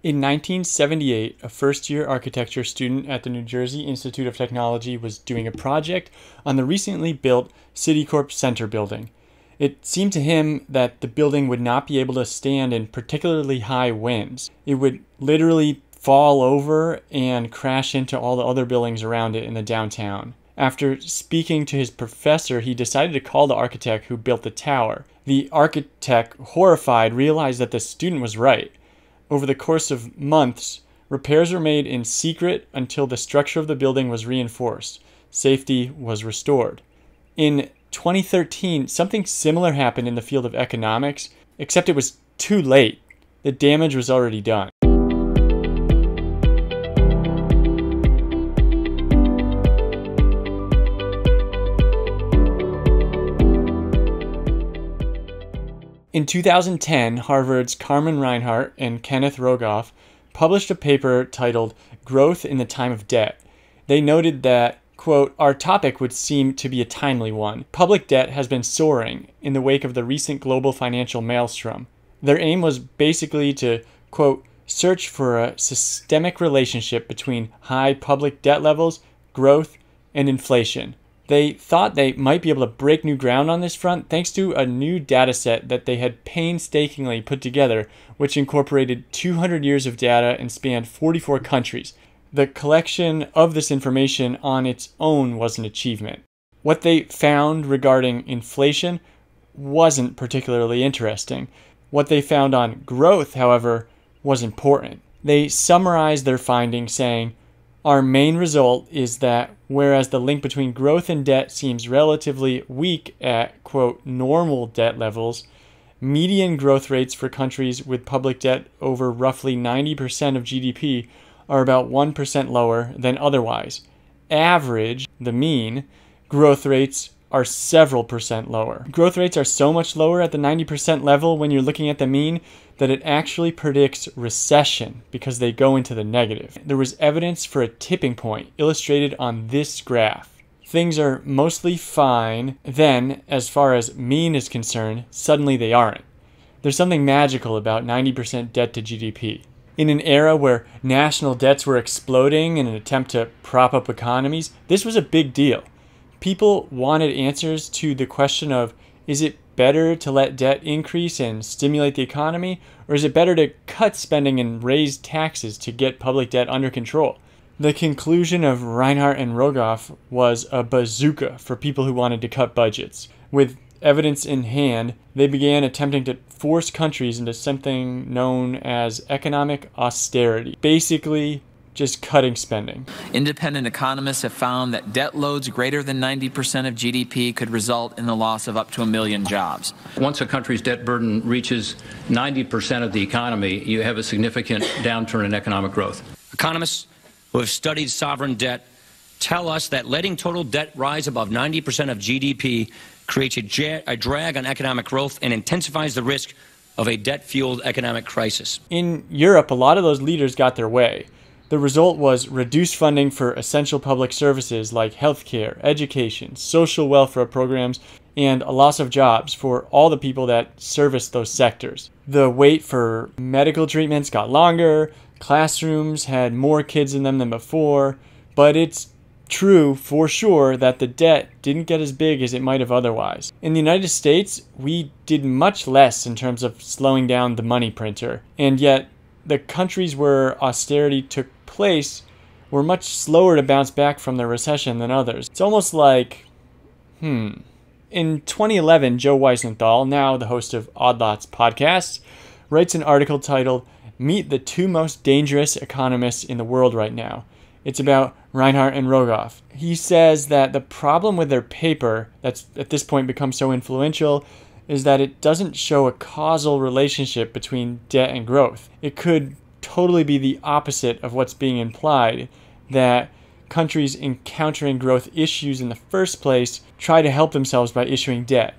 In 1978, a first-year architecture student at the New Jersey Institute of Technology was doing a project on the recently built Citicorp Center building. It seemed to him that the building would not be able to stand in particularly high winds. It would literally fall over and crash into all the other buildings around it in the downtown. After speaking to his professor, he decided to call the architect who built the tower. The architect, horrified, realized that the student was right. Over the course of months, repairs were made in secret until the structure of the building was reinforced. Safety was restored. In 2013, something similar happened in the field of economics, except it was too late. The damage was already done. In 2010, Harvard's Carmen Reinhart and Kenneth Rogoff published a paper titled Growth in the Time of Debt. They noted that, quote, our topic would seem to be a timely one. Public debt has been soaring in the wake of the recent global financial maelstrom. Their aim was basically to, quote, search for a systemic relationship between high public debt levels, growth, and inflation. They thought they might be able to break new ground on this front thanks to a new data set that they had painstakingly put together, which incorporated 200 years of data and spanned 44 countries. The collection of this information on its own was an achievement. What they found regarding inflation wasn't particularly interesting. What they found on growth, however, was important. They summarized their findings saying, our main result is that whereas the link between growth and debt seems relatively weak at, quote, normal debt levels, median growth rates for countries with public debt over roughly 90% of GDP are about 1% lower than otherwise. Average, the mean, growth rates are several percent lower. Growth rates are so much lower at the 90% level when you're looking at the mean that it actually predicts recession because they go into the negative. There was evidence for a tipping point illustrated on this graph. Things are mostly fine, then, as far as mean is concerned, suddenly they aren't. There's something magical about 90% debt to GDP. In an era where national debts were exploding in an attempt to prop up economies, this was a big deal. People wanted answers to the question of, is it better to let debt increase and stimulate the economy, or is it better to cut spending and raise taxes to get public debt under control? The conclusion of Reinhart and Rogoff was a bazooka for people who wanted to cut budgets. With evidence in hand, they began attempting to force countries into something known as economic austerity. Basically, just cutting spending. Independent economists have found that debt loads greater than 90% of GDP could result in the loss of up to 1 million jobs. Once a country's debt burden reaches 90% of the economy, you have a significant downturn in economic growth. Economists who have studied sovereign debt tell us that letting total debt rise above 90% of GDP creates a drag on economic growth and intensifies the risk of a debt-fueled economic crisis. In Europe, a lot of those leaders got their way. The result was reduced funding for essential public services like healthcare, education, social welfare programs, and a loss of jobs for all the people that service those sectors. The wait for medical treatments got longer, classrooms had more kids in them than before, but it's true for sure that the debt didn't get as big as it might have otherwise. In the United States, we did much less in terms of slowing down the money printer, and yet the countries where austerity took place were much slower to bounce back from the recession than others. It's almost like, In 2011, Joe Weisenthal, now the host of Odd Lots podcast, writes an article titled, Meet the Two Most Dangerous Economists in the World Right Now. It's about Reinhart and Rogoff. He says that the problem with their paper, that's at this point become so influential, is that it doesn't show a causal relationship between debt and growth. It could totally be the opposite of what's being implied, that countries encountering growth issues in the first place try to help themselves by issuing debt.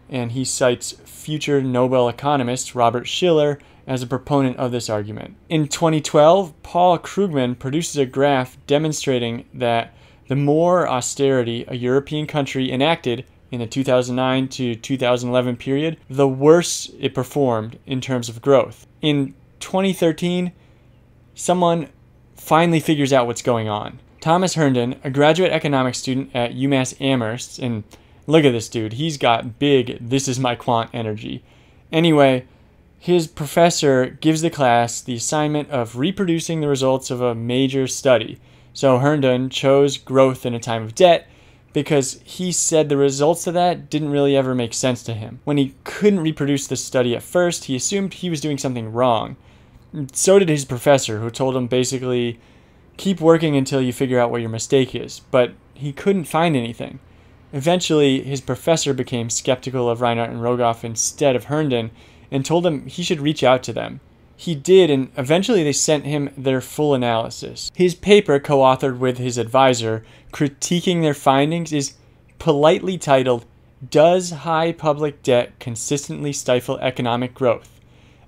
And he cites future Nobel economist Robert Shiller as a proponent of this argument. In 2012, Paul Krugman produces a graph demonstrating that the more austerity a European country enacted in the 2009 to 2011 period, the worse it performed in terms of growth. In 2013, someone finally figures out what's going on. Thomas Herndon, a graduate economics student at UMass Amherst, and look at this dude, he's got big "this is my quant" energy. Anyway, his professor gives the class the assignment of reproducing the results of a major study. So Herndon chose growth in a time of debt because he said the results of that didn't really ever make sense to him. When he couldn't reproduce the study at first, he assumed he was doing something wrong. So did his professor, who told him basically, keep working until you figure out what your mistake is. But he couldn't find anything. Eventually, his professor became skeptical of Reinhardt and Rogoff instead of Herndon and told him he should reach out to them. He did, and eventually they sent him their full analysis. His paper, co-authored with his advisor, critiquing their findings, is politely titled, "Does High Public Debt Consistently Stifle Economic Growth?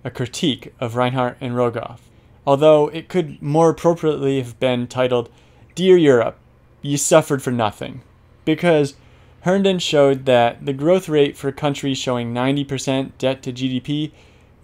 A Critique of Reinhardt and Rogoff." Although it could more appropriately have been titled, "Dear Europe, you suffered for nothing." Because Herndon showed that the growth rate for countries showing 90% debt to GDP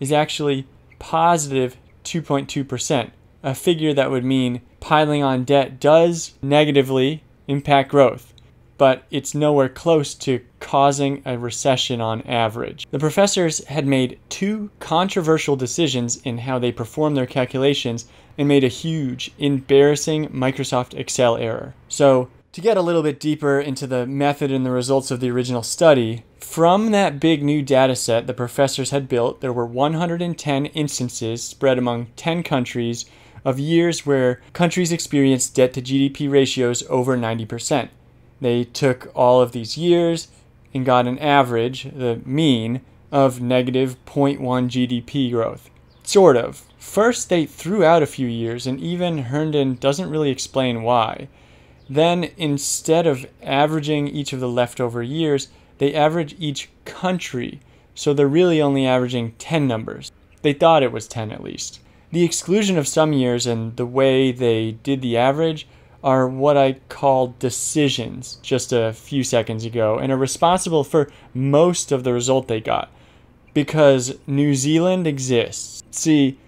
is actually positive 2.2%, a figure that would mean piling on debt does negatively impact growth, but it's nowhere close to causing a recession on average. The professors had made two controversial decisions in how they performed their calculations and made a huge, embarrassing Microsoft Excel error. So, to get a little bit deeper into the method and the results of the original study, from that big new data set the professors had built, there were 110 instances spread among 10 countries of years where countries experienced debt to GDP ratios over 90%. They took all of these years and got an average, the mean, of negative 0.1 GDP growth. Sort of. First, they threw out a few years, and even Herndon doesn't really explain why. Then, instead of averaging each of the leftover years, they average each country, so they're really only averaging 10 numbers. They thought it was 10 at least. The exclusion of some years and the way they did the average are what I called decisions just a few seconds ago, and are responsible for most of the result they got, because New Zealand exists. See,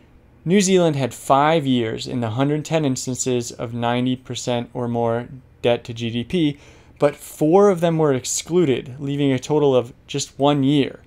New Zealand had 5 years in the 110 instances of 90% or more debt to GDP, but 4 of them were excluded, leaving a total of just 1 year.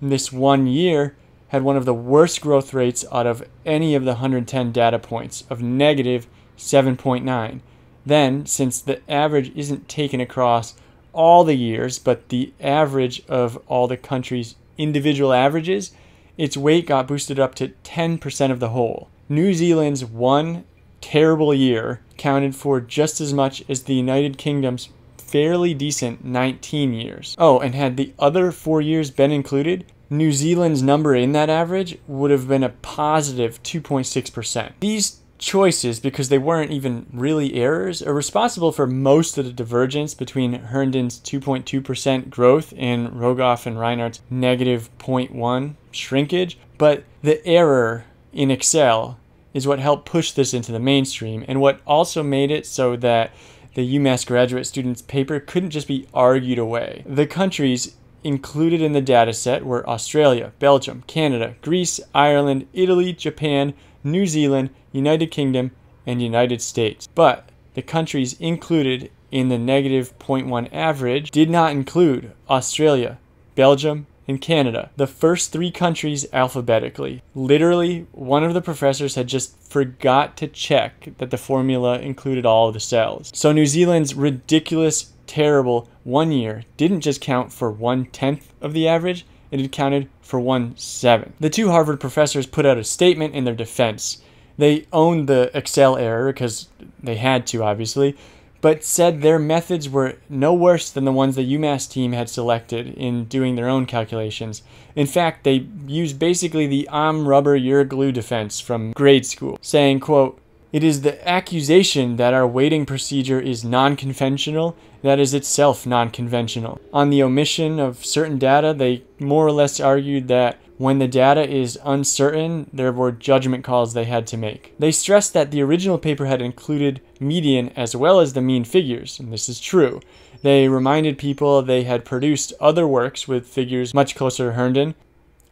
And this 1 year had one of the worst growth rates out of any of the 110 data points, of negative 7.9. Then, since the average isn't taken across all the years, but the average of all the countries' individual averages, its weight got boosted up to 10% of the whole. New Zealand's one terrible year counted for just as much as the United Kingdom's fairly decent 19 years. Oh, and had the other 4 years been included, New Zealand's number in that average would have been a positive 2.6%. These choices, because they weren't even really errors, are responsible for most of the divergence between Herndon's 2.2% growth and Rogoff and Reinhardt's negative 0.1 shrinkage. But the error in Excel is what helped push this into the mainstream, and what also made it so that the UMass graduate student's paper couldn't just be argued away. The countries included in the dataset were Australia, Belgium, Canada, Greece, Ireland, Italy, Japan, New Zealand, United Kingdom, and United States. But the countries included in the negative 0.1 average did not include Australia, Belgium, and Canada, the first 3 countries alphabetically. Literally, one of the professors had just forgot to check that the formula included all of the cells. So New Zealand's ridiculous, terrible 1 year didn't just count for 1/10 of the average, it had counted for 1/7. The 2 Harvard professors put out a statement in their defense. They owned the Excel error, because they had to, obviously, but said their methods were no worse than the ones the UMass team had selected in doing their own calculations. In fact, they used basically the "I'm rubber, you're glue" defense from grade school, saying, quote, "It is the accusation that our weighting procedure is non-conventional that is itself non-conventional." On the omission of certain data, they more or less argued that when the data is uncertain, there were judgment calls they had to make. They stressed that the original paper had included median as well as the mean figures, and this is true. They reminded people they had produced other works with figures much closer to Herndon,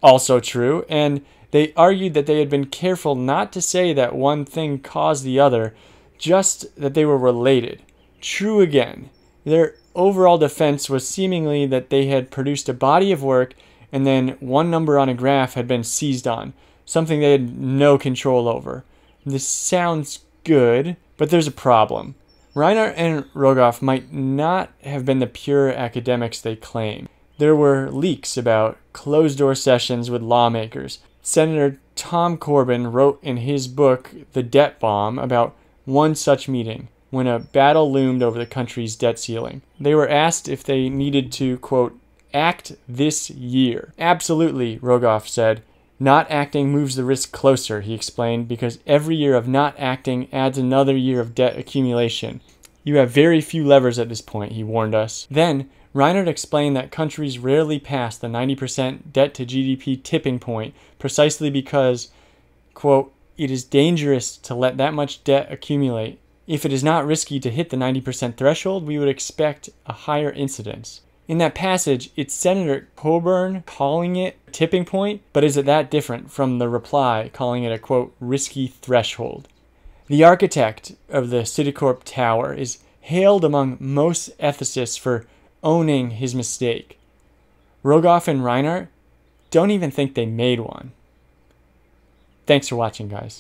also true, and They argued that they had been careful not to say that one thing caused the other, just that they were related. True again. Their overall defense was seemingly that they had produced a body of work and then one number on a graph had been seized on, something they had no control over. This sounds good, but there's a problem. Reinhart and Rogoff might not have been the pure academics they claim. There were leaks about closed-door sessions with lawmakers. Senator Tom Corbin wrote in his book, The Debt Bomb, about one such meeting when a battle loomed over the country's debt ceiling. They were asked if they needed to, quote, act this year. Absolutely, Rogoff said. Not acting moves the risk closer, he explained, because every year of not acting adds another year of debt accumulation. You have very few levers at this point, he warned us. Then, Reinhart explained that countries rarely pass the 90% debt to GDP tipping point precisely because, quote, it is dangerous to let that much debt accumulate. If it is not risky to hit the 90% threshold, we would expect a higher incidence. In that passage, it's Senator Coburn calling it a tipping point, but is it that different from the reply calling it a, quote, risky threshold? The architect of the Citicorp Tower is hailed among most ethicists for owning his mistake. Rogoff and Reinhart don't even think they made one. Thanks for watching, guys.